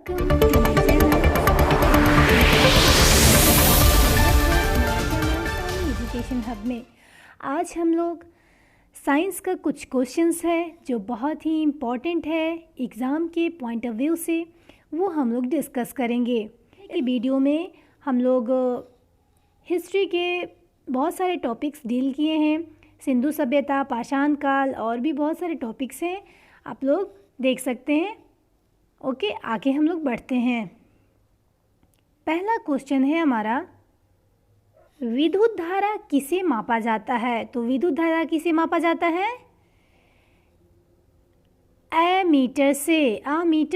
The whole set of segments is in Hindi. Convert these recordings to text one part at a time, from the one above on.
Welcome to my channel education hub में। आज हम लोग साइंस का कुछ क्वेश्चंस है जो बहुत ही इम्पॉर्टेंट है एग्ज़ाम के पॉइंट ऑफ व्यू से, वो हम लोग डिस्कस करेंगे। इस वीडियो में हम लोग हिस्ट्री के बहुत सारे टॉपिक्स डील किए हैं, सिंधु सभ्यता, पाषाण काल और भी बहुत सारे टॉपिक्स हैं, आप लोग देख सकते हैं। ओके, आगे हम लोग बढ़ते हैं। पहला क्वेश्चन है हमारा, विद्युत धारा किसे मापा जाता है? तो विद्युत धारा किसे मापा जाता है? एमीटर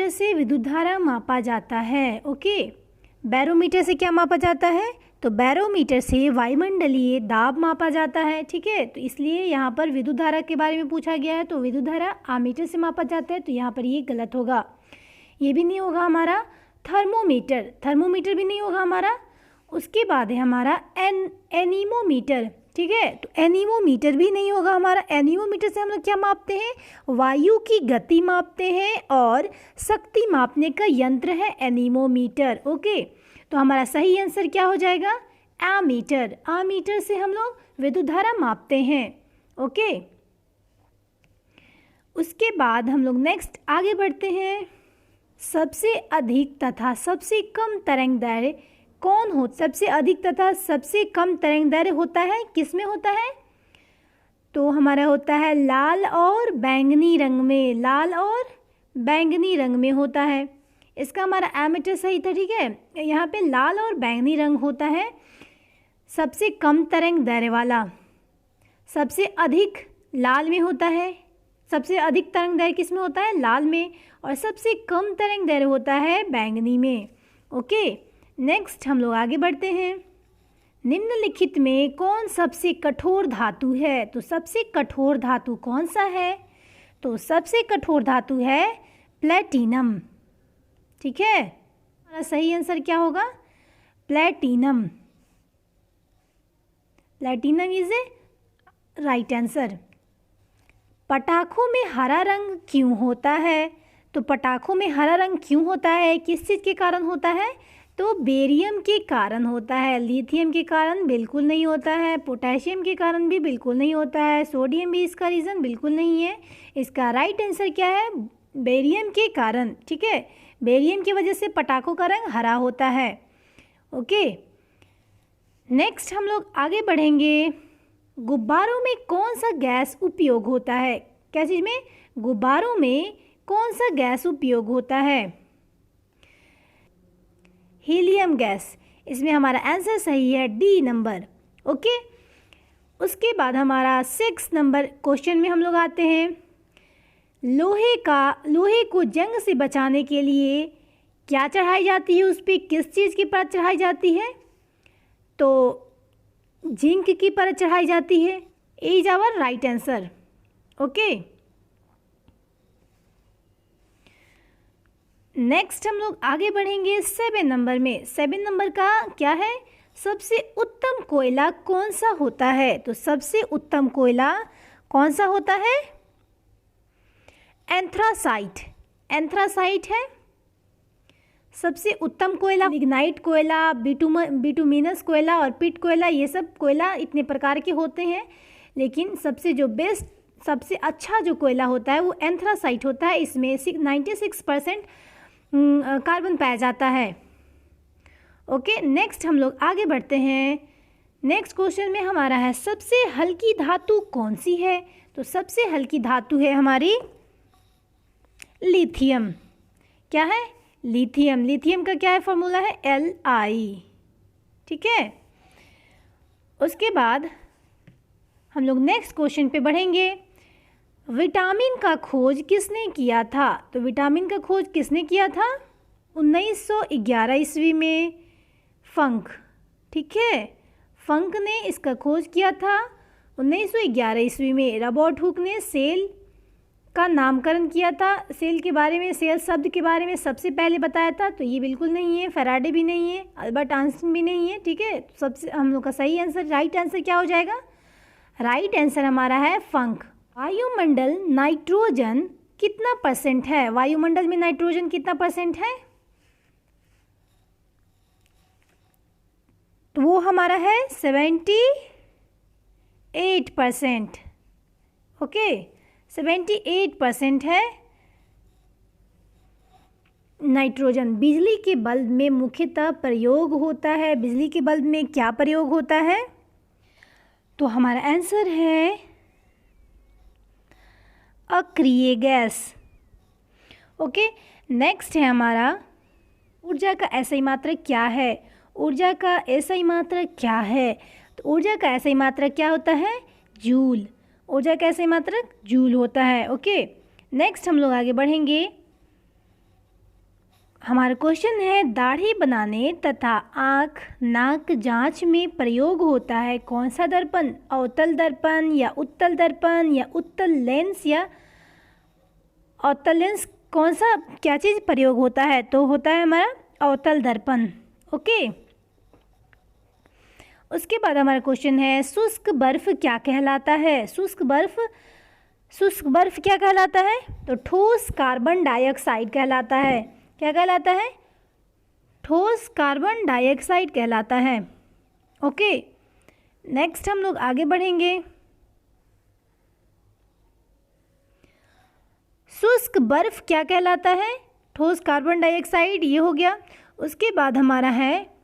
से विद्युत धारा मापा जाता है। ओके, बैरोमीटर से क्या मापा जाता है? तो बैरोमीटर से वायुमंडलीय दाब मापा जाता है। ठीक है, तो इसलिए यहाँ पर विद्युत धारा के बारे में पूछा गया है, तो विद्युत धारा आमीटर से मापा जाता है, तो यहाँ पर ये गलत होगा। ये भी नहीं होगा हमारा। थर्मोमीटर भी नहीं होगा हमारा। उसके बाद है हमारा एनीमोमीटर। ठीक है, तो एनीमोमीटर भी नहीं होगा हमारा। एनीमोमीटर से हम लोग क्या मापते हैं? वायु की गति मापते हैं और शक्ति मापने का यंत्र है एनीमोमीटर। ओके, तो हमारा सही आंसर क्या हो जाएगा? एमीटर। एमीटर से हम लोग विद्युत धारा मापते हैं। ओके, उसके बाद हम लोग नेक्स्ट आगे बढ़ते हैं। सबसे अधिक तथा सबसे कम तरंगदैर्घ्य कौन हो? सबसे अधिक तथा सबसे कम तरंगदैर्घ्य होता है, किस में होता है? तो हमारा होता है लाल और बैंगनी रंग में। लाल और बैंगनी रंग में होता है। इसका हमारा एमीटर सही था। ठीक है, यहाँ पे लाल और बैंगनी रंग होता है सबसे कम तरंगदैर्घ्य वाला। सबसे अधिक लाल में होता है। सबसे अधिक तरंगदैर्घ्य किस में होता है? लाल में। और सबसे कम तरंगदैर्घ्य होता है बैंगनी में। ओके, नेक्स्ट हम लोग आगे बढ़ते हैं। निम्नलिखित में कौन सबसे कठोर धातु है? तो सबसे कठोर धातु कौन सा है? तो सबसे कठोर धातु है प्लेटिनम। ठीक है, हमारा सही आंसर क्या होगा? Platinum. Platinum is a right answer. पटाखों में हरा रंग क्यों होता है? तो पटाखों में हरा रंग क्यों होता है? किस चीज़ के कारण होता है? तो बेरियम के कारण होता है। लिथियम के कारण बिल्कुल नहीं होता है। पोटेशियम के कारण भी बिल्कुल नहीं होता है। सोडियम भी इसका रीज़न बिल्कुल नहीं है। इसका राइट आंसर क्या है? बेरियम के कारण। ठीक है, बेरियम की वजह से पटाखों का रंग हरा होता है। ओके, नेक्स्ट हम लोग आगे बढ़ेंगे। गुब्बारों में कौन सा गैस उपयोग होता है? क्या चीज़ में? गुब्बारों में कौन सा गैस उपयोग होता है? Helium gas. इसमें हमारा आंसर सही है डी नंबर। ओके, उसके बाद हमारा 6 नंबर क्वेश्चन में हम लोग आते हैं। लोहे को जंग से बचाने के लिए क्या चढ़ाई जाती है? उस पर किस चीज़ की परत चढ़ाई जाती है? तो जिंक की परत चढ़ाई जाती है। Is our right answer. Okay, next हम लोग आगे बढ़ेंगे 7 नंबर में। 7 नंबर का क्या है? सबसे उत्तम कोयला कौन सा होता है? तो सबसे उत्तम कोयला कौन सा होता है? एंथ्रासाइट। एंथ्रासाइट है सबसे उत्तम कोयला। लिग्नाइट कोयला, बिटुमिनस कोयला और पिट कोयला, ये सब कोयला इतने प्रकार के होते हैं, लेकिन सबसे जो बेस्ट, सबसे अच्छा जो कोयला होता है वो एंथ्रासाइट होता है। इसमें 96% कार्बन पाया जाता है। ओके, नेक्स्ट हम लोग आगे बढ़ते हैं। नेक्स्ट क्वेश्चन में हमारा है, सबसे हल्की धातु कौन सी है? तो सबसे हल्की धातु है हमारी लिथियम। क्या है? लिथियम। लिथियम का क्या है? फॉर्मूला है Li। ठीक है, उसके बाद हम लोग नेक्स्ट क्वेश्चन पे बढ़ेंगे। विटामिन का खोज किसने किया था? तो विटामिन का खोज किसने किया था? 1911 ईस्वी में फंक। ठीक है, फंक ने इसका खोज किया था 1911 ईस्वी में। रॉबर्ट हुक ने सेल का नामकरण किया था। सेल के बारे में, सेल शब्द के बारे में सबसे पहले बताया था। तो ये बिल्कुल नहीं है। फैराडे भी नहीं है। अल्बर्ट आइंस्टीन भी नहीं है। ठीक है, तो सबसे हम लोग का सही आंसर, राइट आंसर क्या हो जाएगा? राइट आंसर हमारा है फंक। वायुमंडल नाइट्रोजन कितना % है? वायुमंडल में नाइट्रोजन कितना % है? तो वो हमारा है 78%। ओके, 78% है नाइट्रोजन। बिजली के बल्ब में मुख्यतः प्रयोग होता है, बिजली के बल्ब में क्या प्रयोग होता है? तो हमारा आंसर है अक्रिय गैस। ओके, नेक्स्ट है हमारा ऊर्जा का एसआई मात्रक क्या है? ऊर्जा का एसआई मात्रक क्या है? तो ऊर्जा का एसआई मात्रक क्या होता है? जूल। ऊर्जा का एसआई मात्रक जूल होता है। ओके, नेक्स्ट हम लोग आगे बढ़ेंगे। हमारा क्वेश्चन है दाढ़ी बनाने तथा आँख नाक जांच में प्रयोग होता है कौन सा दर्पण? अवतल दर्पण या उत्तल दर्पण या उत्तल लेंस या अवतल लेंस, कौन सा क्या चीज़ प्रयोग होता है? तो होता है हमारा अवतल दर्पण। ओके, उसके बाद हमारा क्वेश्चन है शुष्क बर्फ क्या कहलाता है? शुष्क बर्फ क्या कहलाता है? तो ठोस कार्बन डाइऑक्साइड कहलाता है। क्या कहलाता है? ठोस कार्बन डाइऑक्साइड कहलाता है। ओके, नेक्स्ट हम लोग आगे बढ़ेंगे। शुष्क बर्फ क्या कहलाता है? ठोस कार्बन डाइऑक्साइड, ये हो गया। उसके बाद हमारा है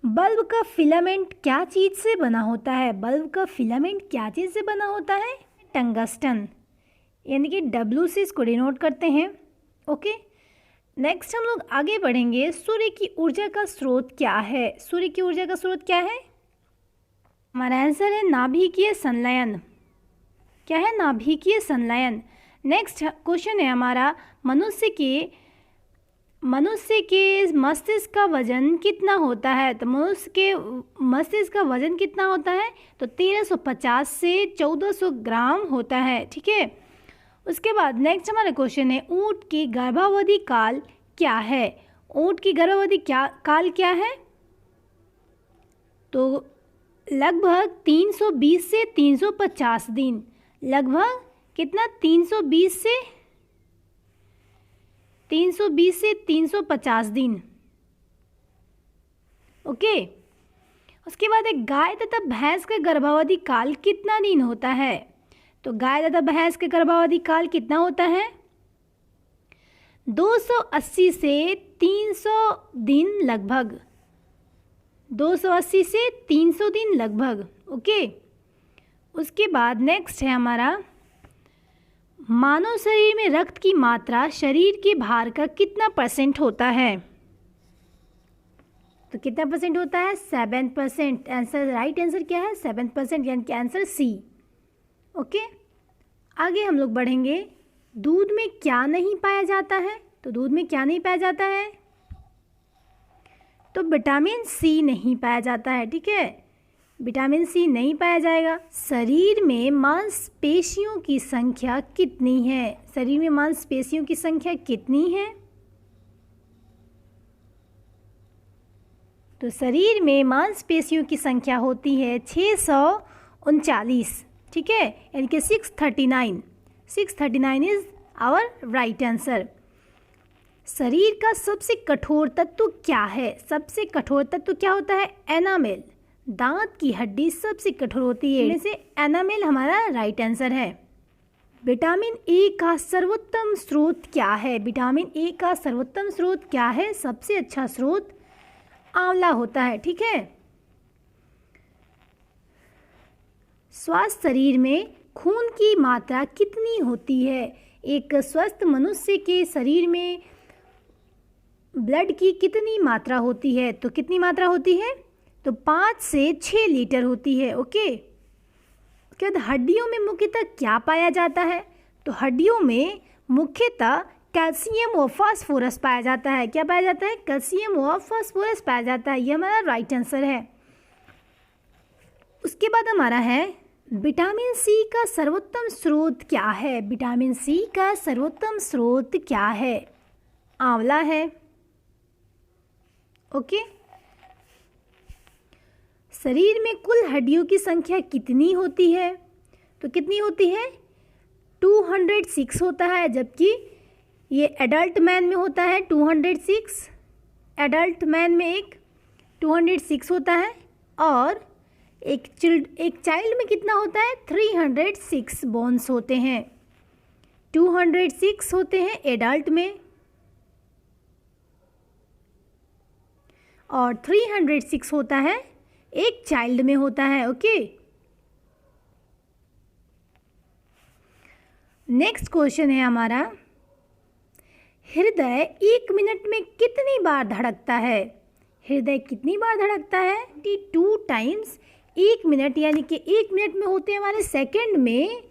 बल्ब का फिलामेंट क्या चीज़ से बना होता है? बल्ब का फिलामेंट क्या चीज़ से बना होता है? टंगस्टन, यानी कि डब्ल्यू से इसको डिनोट करते हैं। ओके, नेक्स्ट हम लोग आगे बढ़ेंगे। सूर्य की ऊर्जा का स्रोत क्या है? सूर्य की ऊर्जा का स्रोत क्या है? हमारा आंसर है नाभिकीय संलयन। क्या है? नाभिकीय संलयन। नेक्स्ट क्वेश्चन है हमारा मनुष्य के मस्तिष्क का वजन कितना होता है? तो मनुष्य के मस्तिष्क का वजन कितना होता है? तो 1350 से 1400 ग्राम होता है। ठीक है, उसके बाद नेक्स्ट हमारा क्वेश्चन है ऊँट की गर्भावधि काल क्या है? ऊँट की गर्भावधि काल क्या है? तो लगभग 320 से 350 दिन। लगभग कितना? 320 से 350 दिन। ओके, उसके बाद एक गाय तथा भैंस का गर्भावधि काल कितना दिन होता है? तो गाय तथा भैंस का गर्भावधि काल कितना होता है? 280 से 300 दिन लगभग। 280 से 300 दिन लगभग। ओके, उसके बाद नेक्स्ट है हमारा मानव शरीर में रक्त की मात्रा शरीर के भार का कितना % होता है? तो कितना % होता है? 7%। आंसर, राइट आंसर क्या है? 7%, यानी कि आंसर सी। ओके, आगे हम लोग बढ़ेंगे। दूध में क्या नहीं पाया जाता है? तो दूध में क्या नहीं पाया जाता है? तो विटामिन सी नहीं पाया जाता है। ठीक है, विटामिन सी नहीं पाया जाएगा। शरीर में मांसपेशियों की संख्या कितनी है? शरीर में मांसपेशियों की संख्या कितनी है? तो शरीर में मांसपेशियों की संख्या होती है 639। ठीक है, यानी कि 639। 639 इज आवर राइट आंसर। शरीर का सबसे कठोर तत्व क्या है? सबसे कठोर तत्व क्या होता है? एनामेल। दांत की हड्डी सबसे कठोर होती है, इनमें से एनामेल हमारा राइट आंसर है। विटामिन ए का सर्वोत्तम स्रोत क्या है? विटामिन ए का सर्वोत्तम स्रोत क्या है? सबसे अच्छा स्रोत आंवला होता है। ठीक है, स्वस्थ शरीर में खून की मात्रा कितनी होती है? एक स्वस्थ मनुष्य के शरीर में ब्लड की कितनी मात्रा होती है? तो कितनी मात्रा होती है? तो 5 से 6 लीटर होती है। ओके, उसके बाद हड्डियों में मुख्यतः क्या पाया जाता है? तो हड्डियों में मुख्यतः कैल्शियम और फास्फोरस पाया जाता है। क्या पाया जाता है? कैल्शियम और फास्फोरस पाया जाता है। ये हमारा राइट आंसर है। उसके बाद हमारा है विटामिन सी का सर्वोत्तम स्रोत क्या है? विटामिन सी का सर्वोत्तम स्रोत क्या है? आंवला है। ओके, शरीर में कुल हड्डियों की संख्या कितनी होती है? तो कितनी होती है? 206 होता है, जबकि ये एडल्ट मैन में होता है 206। एडल्ट मैन में एक 206 होता है, और एक चाइल्ड में कितना होता है? 306 बोन्स होते हैं। 206 होते हैं एडल्ट में और 306 होता है एक चाइल्ड में होता है। ओके, नेक्स्ट क्वेश्चन है हमारा, हृदय 1 मिनट में कितनी बार धड़कता है? हृदय कितनी बार धड़कता है? 2 टाइम्स 1 मिनट, यानी कि 1 मिनट में होते हैं हमारे सेकंड में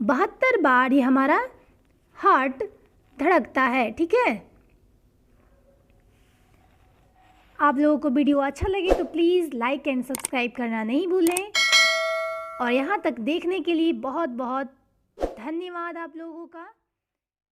72 बार ये हमारा हार्ट धड़कता है। ठीक है, आप लोगों को वीडियो अच्छा लगे तो प्लीज़ लाइक एंड सब्सक्राइब करना नहीं भूलें, और यहाँ तक देखने के लिए बहुत बहुत धन्यवाद आप लोगों का।